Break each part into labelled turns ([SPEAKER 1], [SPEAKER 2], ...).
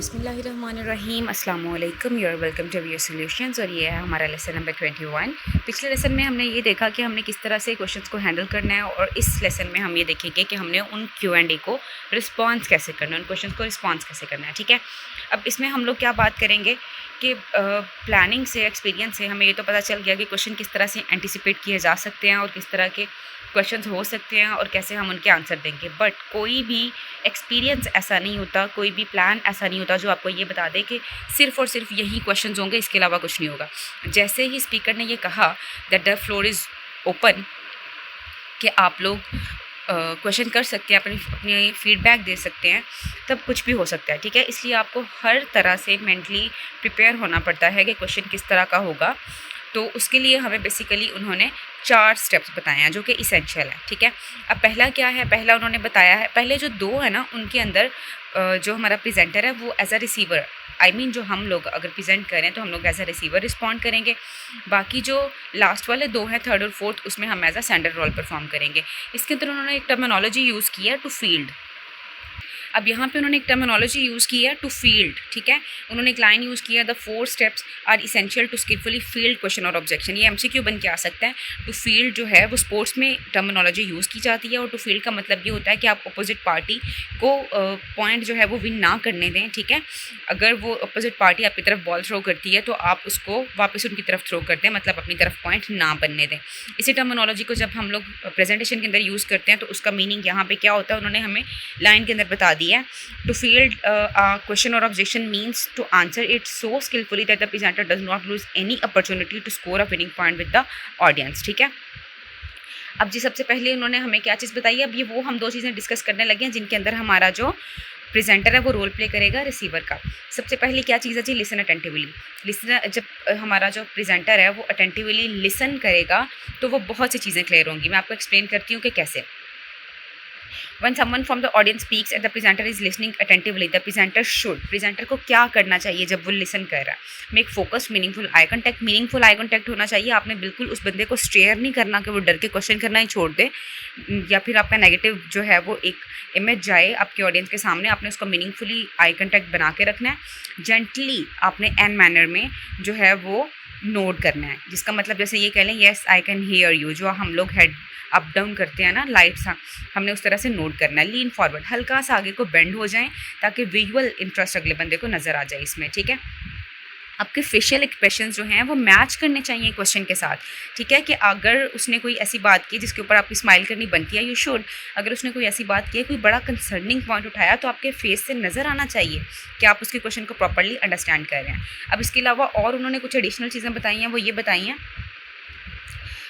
[SPEAKER 1] बिस्मिल्लाहिर्रहमानिर्रहीम अस्सलाम वालेकुम, you are welcome to video solutions. और ये है हमारा लेसन नंबर 21। पिछले लेसन में हमने ये देखा कि हमने किस तरह से क्वेश्चंस को हैंडल करना है, और इस लेसन में हम ये देखेंगे कि हमने उन Q&A को रिस्पॉन्स कैसे करना है, उन क्वेश्चंस को रिस्पॉन्स कैसे करना है। ठीक है, अब इसमें हम लोग क्या बात करेंगे कि प्लानिंग से, एक्सपीरियंस से हमें ये तो पता चल गया कि क्वेश्चन किस तरह से एंटिसिपेट किए जा सकते हैं और किस तरह के क्वेश्चंस हो सकते हैं और कैसे हम उनके आंसर देंगे। बट कोई भी एक्सपीरियंस ऐसा नहीं होता, कोई भी प्लान ऐसा नहीं होता जो आपको ये बता दे कि सिर्फ़ और सिर्फ यही क्वेश्चंस होंगे, इसके अलावा कुछ नहीं होगा। जैसे ही स्पीकर ने ये कहा that the floor is open, कि आप लोग क्वेश्चन कर सकते हैं, अपनी फीडबैक दे सकते हैं, तब कुछ भी हो सकता है। ठीक है, इसलिए आपको हर तरह से मेंटली प्रिपेयर होना पड़ता है कि क्वेश्चन किस तरह का होगा। तो उसके लिए हमें बेसिकली उन्होंने 4 स्टेप्स बताए हैं जो कि इसेंशियल है। ठीक है, अब पहला क्या है, पहला उन्होंने बताया है, पहले जो 2 है ना, उनके अंदर जो हमारा प्रेजेंटर है वो एज अ रिसीवर, जो हम लोग अगर प्रेजेंट करें तो हम लोग एज अ रिसीवर रिस्पॉन्ड करेंगे। बाकी जो लास्ट वाले 2 हैं, थर्ड और फोर्थ, उसमें हम as a sender role perform करेंगे। इसके अंदर उन्होंने एक टर्मिनोलॉजी यूज़ की है, टू फील्ड। अब यहाँ पे उन्होंने एक टर्मिनोलॉजी यूज़ की है, टू फील्ड। ठीक है, उन्होंने एक लाइन यूज़ की है, the 4 steps are essential to skilfully field question और ऑब्जेक्शन। ये MCQ बन के आ सकता है। टू फील्ड जो है वो स्पोर्ट्स में टर्मिनोलॉजी यूज़ की जाती है, और टू फील्ड का मतलब ये होता है कि आप अपोजिट पार्टी को पॉइंट जो है वो विन ना करने दें। ठीक है, अगर वो अपोजिट पार्टी आपकी तरफ बॉल थ्रो करती है तो आप उसको वापस उनकी तरफ थ्रो करते हैं, मतलब अपनी तरफ पॉइंट ना बनने दें। इसी टर्मिनोलॉजी को जब हम लोग प्रेजेंटेशन के अंदर यूज़ करते हैं तो उसका मीनिंग यहाँ पे क्या होता है, उन्होंने हमें लाइन के अंदर बता दिया है। टू फील्ड क्वेश्चन और objection means to answer it so skilfully that the presenter does not lose any opportunity to score a winning point with the audience. ठीक है, अब जी सबसे पहले उन्होंने हमें क्या चीज़ बताई है, अब ये वो हम 2 चीज़ें डिस्कस करने लगे हैं जिनके अंदर हमारा जो प्रेजेंटर है वो रोल प्ले करेगा रिसीवर का। सबसे पहले क्या चीज़ है जी, लिसन अटेंटिवली। लिसन, जब हमारा जो प्रेजेंटर है वो अटेंटिवली लिसन करेगा तो वो बहुत सी चीज़ें क्लियर होंगी। मैं आपको एक्सप्लेन करती हूँ कि कैसे। When someone from the audience speaks and the presenter is listening attentively, the presenter should, presenter को क्या करना चाहिए जब वो लिसन कर रहा है, make focus, meaningful eye contact. Meaningful eye contact होना चाहिए। आपने बिल्कुल उस बंदे को स्टेयर नहीं करना कि वो डर के क्वेश्चन करना ही छोड़ दे, या फिर आपका नेगेटिव जो है वो एक इमेज जाए आपके ऑडियंस के सामने। आपने उसको मीनिंगफुली आई कॉन्टैक्ट बना के रखना है। जेंटली आपने एन मैनर में जो है वो नोट करना है, जिसका मतलब जैसे ये कह लें, yes I can hear you, जो हम लोग हेड अप डाउन करते हैं ना, लाइट्स, हमने उस तरह से नोट करना है। लीन फॉरवर्ड, हल्का सा आगे को बेंड हो जाएं ताकि विजुअल इंटरेस्ट अगले बंदे को नज़र आ जाए इसमें। ठीक है, आपके फेशियल एक्सप्रेशन जो हैं वो मैच करने चाहिए क्वेश्चन के साथ। ठीक है, कि अगर उसने कोई ऐसी बात की जिसके ऊपर आपकी स्माइल करनी बनती है, यू शुड। अगर उसने कोई ऐसी बात की है, कोई बड़ा कंसर्निंग पॉइंट उठाया, तो आपके फेस से नज़र आना चाहिए कि आप उसके क्वेश्चन को प्रॉपर्ली अंडरस्टैंड कर रहे हैं। अब इसके अलावा और उन्होंने कुछ एडिशनल चीज़ें बताई हैं, वो ये बताई हैं,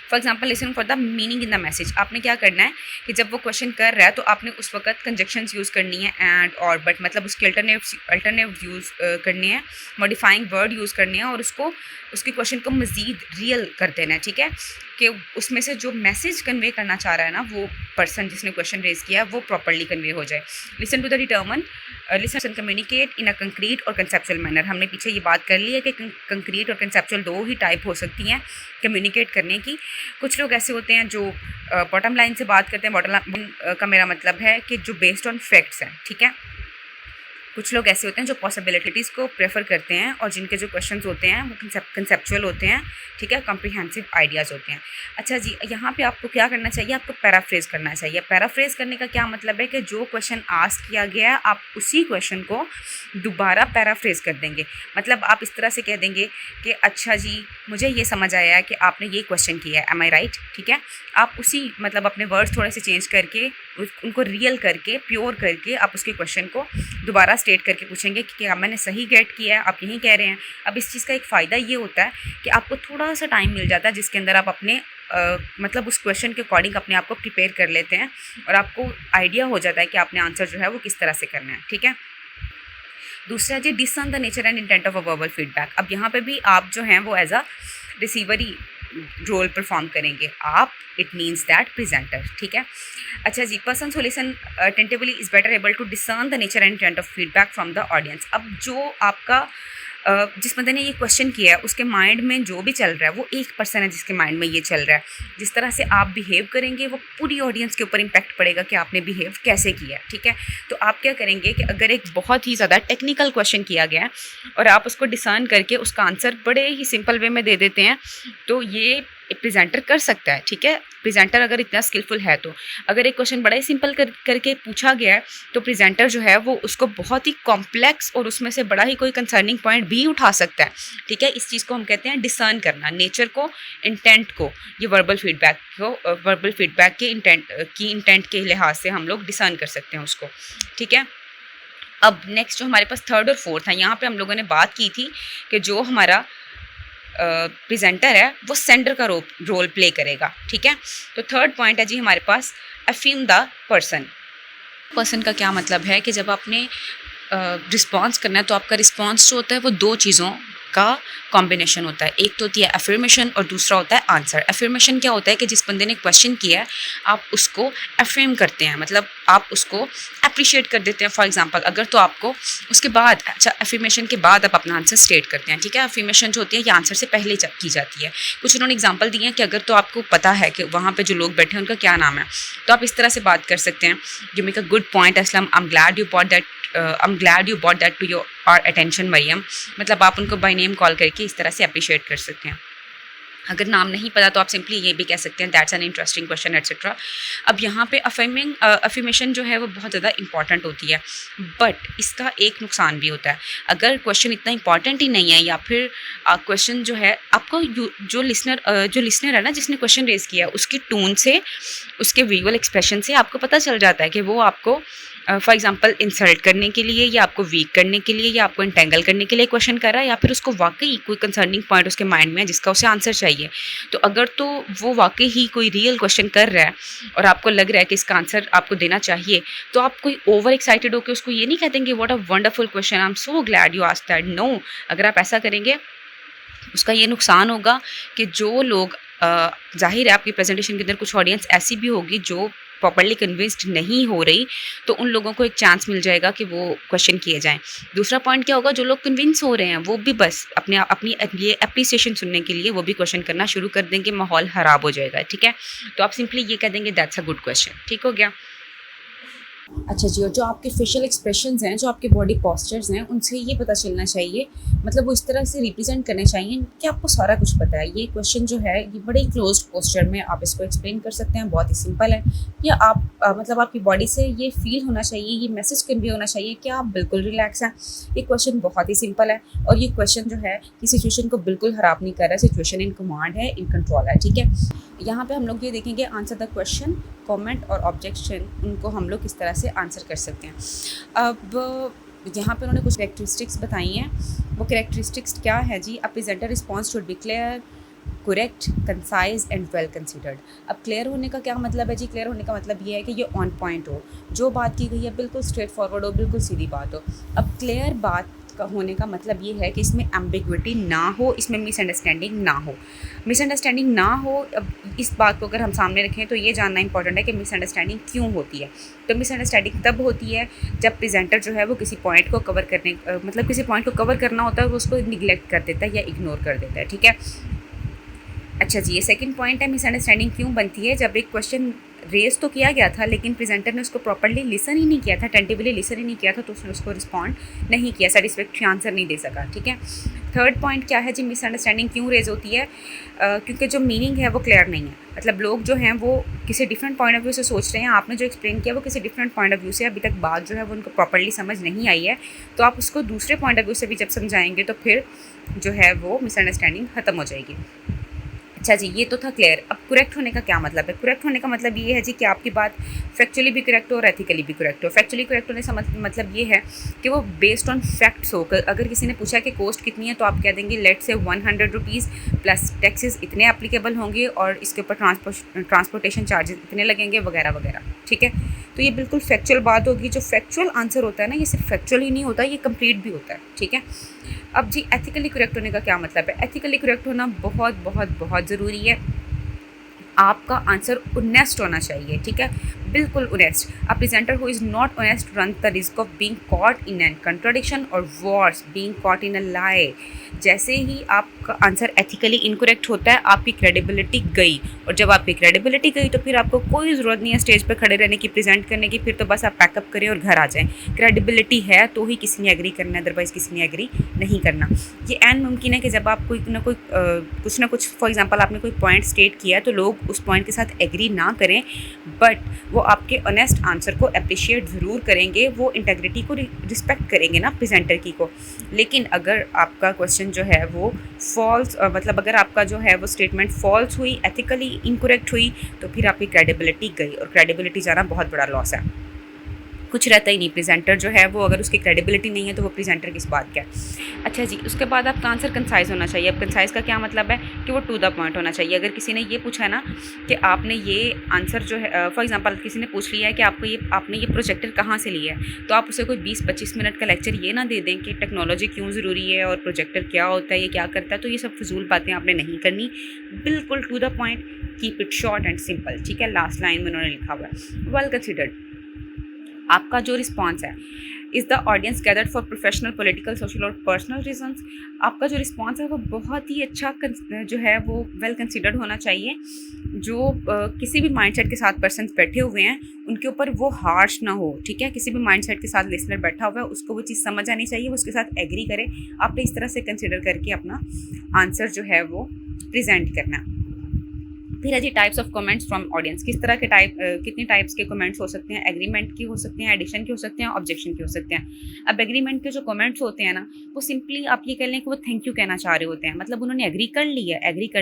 [SPEAKER 1] for example listen for the meaning in the message. आपने क्या करना है कि जब वो क्वेश्चन कर रहा है तो आपने उस वक्त कंजक्शंस यूज़ करनी है, एंड और बट, मतलब उसकी अल्टरनेट यूज़ करनी है, मॉडिफाइंग वर्ड यूज़ करने हैं, और उसके क्वेश्चन को मज़ीद रियल कर देना है। ठीक है, कि उसमें से जो मैसेज कन्वे करना चाह रहा है ना वो पर्सन जिसने क्वेश्चन रेज किया है वो प्रॉपर्ली कन्वे हो जाए। Listen to the determine, listen communicate in a concrete और कंसेप्चुअल मैनर। हमने पीछे ये बात कर ली है कि कंक्रीट और कंसेप्चुअल 2 ही टाइप हो सकती हैं कम्युनिकेट करने की। कुछ लोग ऐसे होते हैं जो बॉटम लाइन से बात करते हैं। बॉटम लाइन का मेरा मतलब है कि जो बेस्ड ऑन फैक्ट्स हैं। ठीक है, कुछ लोग ऐसे होते हैं जो पॉसिबिलिटीज़ को प्रेफर करते हैं और जिनके जो क्वेश्चंस होते हैं वो कंसेप्चुअल होते हैं। ठीक है, कॉम्प्रिहेंसिव आइडियाज़ होते हैं। अच्छा जी, यहाँ पे आपको क्या करना चाहिए, आपको पैराफ्रेज करना चाहिए। पैराफ्रेज करने का क्या मतलब है कि जो क्वेश्चन आस्क किया गया है आप उसी क्वेश्चन को दोबारा पैराफ्रेज कर देंगे। मतलब आप इस तरह से कह देंगे कि अच्छा जी, मुझे ये समझ आया है कि आपने ये क्वेश्चन किया है, एम आई राइट। ठीक है, आप उसी, मतलब अपने वर्ड्स थोड़े से चेंज करके उनको रियल करके, प्योर करके, आप उसके क्वेश्चन को दोबारा स्टेट करके पूछेंगे कि क्या मैंने सही गेट किया है, आप यही कह रहे हैं। अब इस चीज़ का एक फ़ायदा ये होता है कि आपको थोड़ा सा टाइम मिल जाता है जिसके अंदर आप अपने मतलब उस क्वेश्चन के अकॉर्डिंग अपने आप को प्रिपेयर कर लेते हैं, और आपको आइडिया हो जाता है कि आपने आंसर जो है वो किस तरह से करना है। ठीक है, दूसरा जी, discern the nature and intent of a verbal feedback. अब यहाँ पे भी आप जो हैं वो एज अ रिसीवर ही रोल परफॉर्म करेंगे आप, इट मीन्स दैट प्रेजेंटर। ठीक है, अच्छा जी, person who listen attentively is better able to discern the nature and intent of feedback from the audience. अब जो आपका जिस बंदे ने ये क्वेश्चन किया है उसके माइंड में जो भी चल रहा है वो एक पर्सन है जिसके माइंड में ये चल रहा है। जिस तरह से आप बिहेव करेंगे वो पूरी ऑडियंस के ऊपर इम्पैक्ट पड़ेगा कि आपने बिहेव कैसे किया, ठीक है। तो आप क्या करेंगे कि अगर एक बहुत ही ज़्यादा टेक्निकल क्वेश्चन किया गया है और आप उसको डिसर्न करके उसका आंसर बड़े ही सिंपल वे में दे देते हैं, तो ये प्रेजेंटर कर सकता है, ठीक है। प्रेजेंटर अगर इतना स्किलफुल है तो अगर एक क्वेश्चन बड़ा ही सिंपल करके पूछा गया है तो प्रेजेंटर जो है वो उसको बहुत ही कॉम्प्लेक्स और उसमें से बड़ा ही कोई कंसर्निंग पॉइंट भी उठा सकता है, ठीक है। इस चीज़ को हम कहते हैं डिसर्न करना, नेचर को, इंटेंट को, ये वर्बल फीडबैक के इंटेंट के लिहाज से हम लोग डिसर्न कर सकते हैं उसको, ठीक है। अब नेक्स्ट जो हमारे पास थर्ड और फोर्थ है, यहाँ पे हम लोगों ने बात की थी कि जो हमारा प्रेजेंटर है वो सेंडर का रोल प्ले करेगा, ठीक है। तो थर्ड पॉइंट है जी हमारे पास अफर्म द पर्सन का क्या मतलब है कि जब आपने रिस्पॉन्स करना है तो आपका रिस्पॉन्स जो होता है वो दो चीज़ों का कॉम्बिनेशन होता है। एक तो होती है अफर्मेशन और दूसरा होता है आंसर। अफर्मेशन क्या होता है कि जिस बंदे ने क्वेश्चन किया है आप उसको अफर्म करते हैं, मतलब आप उसको अप्रिशिएट कर देते हैं। फॉर एग्जांपल अगर तो आपको उसके बाद, अच्छा अफर्मेशन के बाद आप अपना आंसर स्टेट करते हैं, ठीक है। अफर्मेशन जो होती है ये आंसर से पहले की जाती है। कुछ उन्होंने एग्जाम्पल दिए हैं कि अगर तो आपको पता है कि वहाँ पर जो लोग बैठे हैं उनका क्या नाम है तो आप इस तरह से बात कर सकते हैं, you make a good point Aslam, I am glad you brought that to your attention Mariam, मतलब आप उनको बाय नेम कॉल करके इस तरह से अप्रिशिएट कर सकते हैं। अगर नाम नहीं पता तो आप सिंपली ये भी कह सकते हैं that's an interesting question etcetera. अब यहाँ पे अफर्मेशन जो है वो बहुत ज़्यादा इंपॉर्टेंट होती है, बट इसका एक नुकसान भी होता है। अगर क्वेश्चन इतना इंपॉर्टेंट ही नहीं है या फिर क्वेश्चन जो है आपको जो लिसनर है ना जिसने क्वेश्चन रेज़ किया उसकी टोन से, उसके विजुअल एक्सप्रेशन से आपको पता चल जाता है कि वो आपको फॉर एग्जांपल इंसल्ट करने के लिए या आपको वीक करने के लिए या आपको इंटेंगल करने के लिए क्वेश्चन कर रहा है या फिर उसको वाकई कोई कंसर्निंग पॉइंट उसके माइंड में है जिसका उसे आंसर चाहिए। तो अगर तो वो वाकई ही कोई रियल क्वेश्चन कर रहा है और आपको लग रहा है कि इसका आंसर आपको देना चाहिए तो आप कोई ओवर एक्साइटेड होकर उसको ये नहीं कह देंगे what a wonderful question, I am so glad you asked that. No, अगर आप ऐसा करेंगे उसका ये नुकसान होगा कि जो लोग जाहिर है आपकी प्रेजेंटेशन के अंदर कुछ ऑडियंस ऐसी भी होगी जो प्रॉपर्ली कन्विंस्ड नहीं हो रही, तो उन लोगों को एक चांस मिल जाएगा कि वो क्वेश्चन किए जाएं। दूसरा पॉइंट क्या होगा, जो लोग कन्विंस हो रहे हैं वो भी बस अपनी ये अप्रिसिएशन सुनने के लिए वो भी क्वेश्चन करना शुरू कर देंगे, माहौल ख़राब हो जाएगा, ठीक है। तो आप सिंपली ये कह देंगे दैट्स अ गुड क्वेश्चन, ठीक हो गया। अच्छा जी, और जो आपके फेशियल एक्सप्रेशंस हैं, जो आपके बॉडी पोस्चर्स हैं, उनसे ये पता चलना चाहिए, मतलब वो इस तरह से रिप्रेजेंट करने चाहिए कि आपको सारा कुछ पता है। ये क्वेश्चन जो है ये बड़े क्लोज पोस्चर में आप इसको एक्सप्लेन कर सकते हैं, बहुत ही सिंपल है। या आप मतलब आपकी बॉडी से ये फील होना चाहिए, ये मैसेज कन्वे होना चाहिए कि आप बिल्कुल रिलैक्स हैं। ये क्वेश्चन बहुत ही सिंपल है और ये क्वेश्चन जो है कि सिचुएशन को बिल्कुल ख़राब नहीं कर रहा है, सिचुएशन इन कमांड है, इन कंट्रोल है, ठीक है। यहाँ पे हम लोग ये देखेंगे आंसर द क्वेश्चन, कमेंट और ऑब्जेक्शन, उनको हम लोग किस तरह से आंसर कर सकते हैं। अब यहाँ पे उन्होंने कुछ कैरेक्टरिस्टिक्स बताई हैं। वो कैरेक्टरिस्टिक्स क्या है जी, a presenter response should be clear, correct, concise and well considered. अब क्लियर होने का क्या मतलब है जी, क्लियर होने का मतलब ये है कि ये ऑन पॉइंट हो, जो बात की गई है बिल्कुल स्ट्रेट फॉरवर्ड हो, बिल्कुल सीधी बात हो। अब क्लियर बात का होने का मतलब ये है कि इसमें एम्बिग्विटी ना हो, इसमें मिसअंडरस्टैंडिंग ना हो। मिसअंडरस्टैंडिंग ना हो, अब इस बात को अगर हम सामने रखें तो ये जानना इंपॉर्टेंट है कि मिसअंडरस्टैंडिंग क्यों होती है। तो मिसअंडरस्टैंडिंग तब होती है जब प्रेजेंटर जो है वो किसी पॉइंट को कवर करने मतलब किसी पॉइंट को कवर करना होता है वो उसको निगलेक्ट कर देता है या इग्नोर कर देता है, ठीक है। अच्छा जी, ये सेकंड पॉइंट है, मिसअंडरस्टैंडिंग क्यों बनती है, जब एक क्वेश्चन रेज तो किया गया था लेकिन प्रेजेंटर ने उसको प्रॉपर्ली लिसन ही नहीं किया था, अटेंटिवली लिसन ही नहीं किया था, तो उसने उसको रिस्पॉन्ड नहीं किया, सेटिस्फैक्ट्री आंसर नहीं दे सका, ठीक है। थर्ड पॉइंट क्या है जी, मिसअंडरस्टैंडिंग क्यों रेज होती है, क्योंकि जो मीनिंग है वो क्लियर नहीं है। मतलब लोग जो हैं वो किसी डिफरेंट पॉइंट ऑफ व्यू से सोच रहे हैं, आपने जो एक्सप्लेन किया वो किसी डिफरेंट पॉइंट ऑफ व्यू से, अभी तक बात जो है वो उनको प्रॉपर्ली समझ नहीं आई है, तो आप उसको दूसरे पॉइंट ऑफ व्यू से भी जब समझाएंगे तो फिर जो है वो मिसअंडरस्टैंडिंग ख़त्म हो जाएगी। अच्छा जी, ये तो था क्लियर। अब करेक्ट होने का क्या मतलब है, करेक्ट होने का मतलब ये है जी कि आपकी बात फैक्चुअली भी करेक्ट हो और एथिकली भी करेक्ट हो। फैक्चुअली करेक्ट होने का मतलब ये है कि वो बेस्ड ऑन फैक्ट्स हो। अगर किसी ने पूछा कि कॉस्ट कितनी है तो आप कह देंगे लेट से 100 रुपीज़ प्लस टैक्सेस इतने एप्लीकेबल होंगे और इसके ऊपर ट्रांसपोर्टेशन चार्जेस इतने लगेंगे वगैरह वगैरह, ठीक है। तो ये बिल्कुल फैक्चुअल बात होगी। जो फैक्चुअल आंसर होता है ना, ये सिर्फ फैक्चुअल ही नहीं होता, ये कंप्लीट भी होता है, ठीक है। अब जी एथिकली करेक्ट होने का क्या मतलब है, एथिकली करेक्ट होना बहुत बहुत बहुत ज़रूरी है। आपका आंसर ऑनेस्ट होना चाहिए, ठीक है। बिल्कुल honest. A presenter who is not honest run the risk of being caught in an contradiction और वर्स बीइंग कॉट इन अ लाई। जैसे ही आपका आंसर एथिकली इनकरेक्ट होता है, आपकी क्रेडिबिलिटी गई, और जब आपकी क्रेडिबिलिटी गई तो फिर आपको कोई ज़रूरत नहीं है स्टेज पर खड़े रहने की, प्रेजेंट करने की, फिर तो बस आप पैकअप करें और घर आ जाएं। क्रेडिबिलिटी है तो ही किसी ने एग्री करना है, अदरवाइज़ किसी ने एग्री नहीं करना। ये एन मुमकिन है कि जब आप कुछ ना कुछ फॉर एग्जांपल आपने कोई पॉइंट स्टेट किया तो लोग उस पॉइंट के साथ एग्री ना करें, बट वो आपके ऑनेस्ट आंसर को अप्रिशिएट ज़रूर करेंगे, वो इंटेग्रिटी को रिस्पेक्ट करेंगे ना प्रेजेंटर की को। लेकिन अगर आपका क्वेश्चन जो है वो फॉल्स, मतलब अगर आपका जो है वो स्टेटमेंट फॉल्स हुई, एथिकली इनकरेक्ट हुई, तो फिर आपकी क्रेडिबिलिटी गई, और क्रेडिबिलिटी जाना बहुत बड़ा लॉस है। कुछ रहता ही नहीं। प्रेजेंटर जो है वो अगर उसकी क्रेडिबिलिटी नहीं है तो वो प्रेजेंटर किस बात का है। अच्छा जी, उसके बाद आपका आंसर कंसाइज होना चाहिए। अब कंसाइज का क्या मतलब है कि वो टू द पॉइंट होना चाहिए। अगर किसी ने ये पूछा ना कि आपने ये आंसर जो है, फॉर एग्जांपल किसी ने पूछ लिया है कि आपने ये प्रोजेक्टर कहाँ से लिया है, तो आप उसे कोई 20-25 मिनट का लेक्चर ये ना दे दें कि टेक्नोलॉजी क्यों ज़रूरी है और प्रोजेक्टर क्या होता है, ये क्या करता है। तो ये सब फिजूल बातें आपने नहीं करनी, बिल्कुल to the point, keep it short and simple. ठीक है, लास्ट लाइन में उन्होंने लिखा हुआ है, वेल कंसिडर्ड। आपका जो रिस्पॉन्स है, is the audience gathered for professional, political, social और पर्सनल रीजंस। आपका जो रिस्पॉन्स है वो बहुत ही अच्छा जो है वो वेल कंसिडर्ड होना चाहिए। जो किसी भी माइंडसेट के साथ पर्सन बैठे हुए हैं उनके ऊपर वो हार्श ना हो। ठीक है, किसी भी माइंडसेट के साथ लिसनर बैठा हुआ है उसको वो चीज़ समझ आनी चाहिए, वो उसके साथ एग्री करे। आपने इस तरह से कंसिडर करके अपना आंसर जो है वो प्रेजेंट करना है। फिर है जी types of comments from audience. किस तरह के कितनी टाइप्स के कमेंट्स हो सकते हैं। एग्रीमेंट के हो सकते हैं, एडिशन के हो सकते हैं, ऑब्जेक्शन के हो सकते हैं। अब एग्रीमेंट के जो कमेंट्स होते हैं ना, वो सिंपली आप ये कह लें कि वो थैंक यू कहना चाह रहे होते हैं। मतलब उन्होंने एग्री कर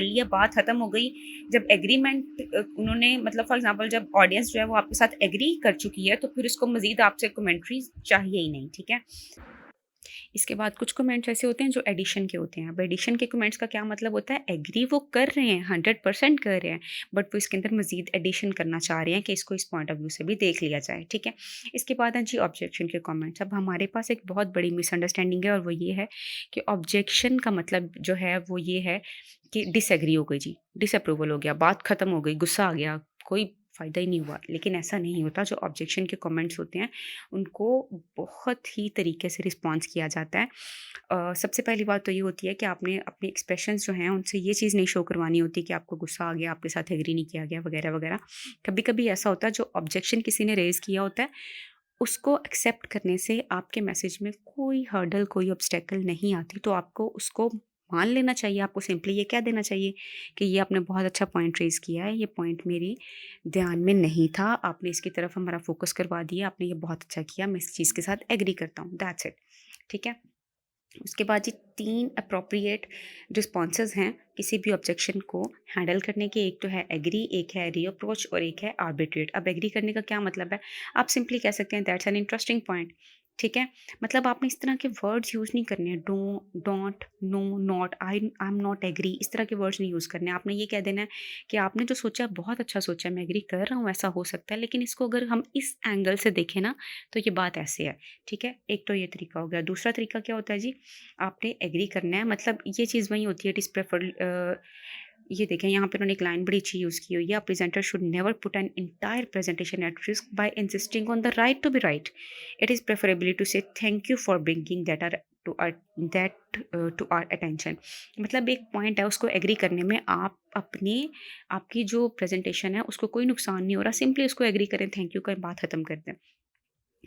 [SPEAKER 1] लिया, बात खत्म हो गई। जब एग्रीमेंट उन्होंने मतलब फॉर एग्जाम्पल जब ऑडियंस जो है वो आपके साथ एग्री कर चुकी है, तो फिर उसको मजीद आपसे कमेंट्री चाहिए ही नहीं। ठीक है, इसके बाद कुछ कमेंट्स ऐसे होते हैं जो एडिशन के होते हैं। अब एडिशन के कमेंट्स का क्या मतलब होता है, एग्री वो कर रहे हैं, 100% कर रहे हैं, बट वो इसके अंदर मजीद एडिशन करना चाह रहे हैं कि इसको इस पॉइंट ऑफ व्यू से भी देख लिया जाए। ठीक है, इसके बाद हैं जी ऑब्जेक्शन के कमेंट्स। अब हमारे पास एक बहुत बड़ी मिसअंडरस्टैंडिंग है, और वो ये है कि ऑब्जेक्शन का मतलब जो है वो ये है कि डिसएग्री हो गई जी, डिसअप्रूवल हो गया, बात खत्म हो गई, गुस्सा आ गया, कोई फ़ायदा ही नहीं हुआ। लेकिन ऐसा नहीं होता। जो ऑब्जेक्शन के कमेंट्स होते हैं उनको बहुत ही तरीके से रिस्पॉन्स किया जाता है। सबसे पहली बात तो ये होती है कि आपने अपने एक्सप्रेशंस जो हैं उनसे ये चीज़ नहीं शो करवानी होती कि आपको गुस्सा आ गया, आपके साथ एग्री नहीं किया गया, वगैरह वगैरह। कभी कभी ऐसा होता है जो ऑब्जेक्शन किसी ने रेज़ किया होता है उसको एक्सेप्ट करने से आपके मैसेज में कोई हर्डल, कोई ऑब्स्टेकल नहीं आती, तो आपको उसको मान लेना चाहिए। आपको सिंपली ये कह देना चाहिए कि ये आपने बहुत अच्छा पॉइंट रेज़ किया है, ये पॉइंट मेरी ध्यान में नहीं था, आपने इसकी तरफ हमारा फोकस करवा दिया, आपने ये बहुत अच्छा किया, मैं इस चीज़ के साथ एग्री करता हूँ, दैट्स इट। ठीक है, उसके बाद ये 3 अप्रोप्रिएट रिस्पॉन्सेज हैं किसी भी ऑब्जेक्शन को हैंडल करने के। एक तो है एग्री, एक है रीअप्रोच, और एक है आर्बिट्रेट। अब एग्री करने का क्या मतलब है, आप सिंपली कह सकते हैं दैट्स एन इंटरेस्टिंग पॉइंट। ठीक है, मतलब आपने इस तरह के वर्ड्स यूज़ नहीं करने हैं, don't, no, not, I am not agree, इस तरह के वर्ड्स नहीं यूज़ करने हैं। आपने ये कह देना है कि आपने जो सोचा बहुत अच्छा सोचा है, मैं एग्री कर रहा हूँ, ऐसा हो सकता है, लेकिन इसको अगर हम इस एंगल से देखें ना तो ये बात ऐसे है। ठीक है, एक तो ये तरीका हो गया। दूसरा तरीका क्या होता है जी, आपने एग्री करना है, मतलब ये चीज़ वही होती है, इट इज़ प्रेफर्ड। ये देखें यहाँ पे उन्होंने एक लाइन बड़ी अच्छी यूज़ की हुई है, presenter should never put an entire presentation at risk by insisting on the right to be right. It is preferably to say thank you for bringing to our attention. मतलब एक point है, उसको agree करने में आप आपकी जो presentation है उसको कोई नुकसान नहीं हो रहा, सिंपली उसको एग्री करें, थैंक यू का बात खत्म कर दें।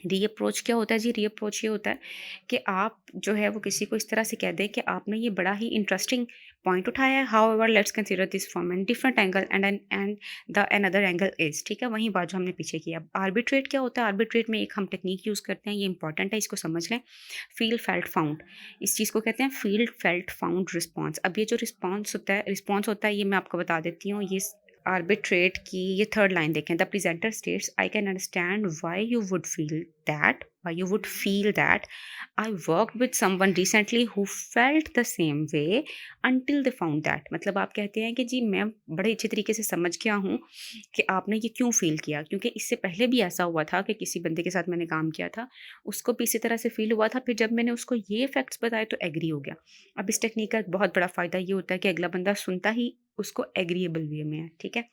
[SPEAKER 1] रीअप्रोच क्या होता है जी, रीअप्रोच ये होता है कि आप जो है वो किसी को इस तरह से कह दें कि आपने ये बड़ा ही इंटरेस्टिंग पॉइंट उठाया है, however let's consider this from an different angle and the another angle is. ठीक है, वही बात जो हमने पीछे किया। आर्बिट्रेट क्या होता है, आर्बिट्रेट में एक हम टेक्निक यूज़ करते हैं, ये इंपॉर्टेंट है, इसको समझ लें। फील फेल्ट फाउंड, इस चीज़ को कहते हैं फील फेल्ट फाउंड रिस्पॉन्स। अब ये जो रिस्पॉन्स होता है ये मैं आपको बता देती हूँ। ये आर्बिट्रेट की ये थर्ड लाइन देखें, the presenter states I can understand why you would feel that I work with someone recently who felt the same way until they found that. मतलब आप कहते हैं कि जी मैं बड़े अच्छे तरीके से समझ गया हूँ कि आपने ये क्यों फील किया, क्योंकि इससे पहले भी ऐसा हुआ था कि किसी बंदे के साथ मैंने काम किया था, उसको भी इसी तरह से फील हुआ था, फिर जब मैंने उसको ये फैक्ट्स बताए तो एग्री हो गया। अब इस टेक्निक का एक बहुत बड़ा फ़ायदा ये होता है कि अगला बंदा सुनता ही उसको एग्रीएबल वे में है। ठीक है,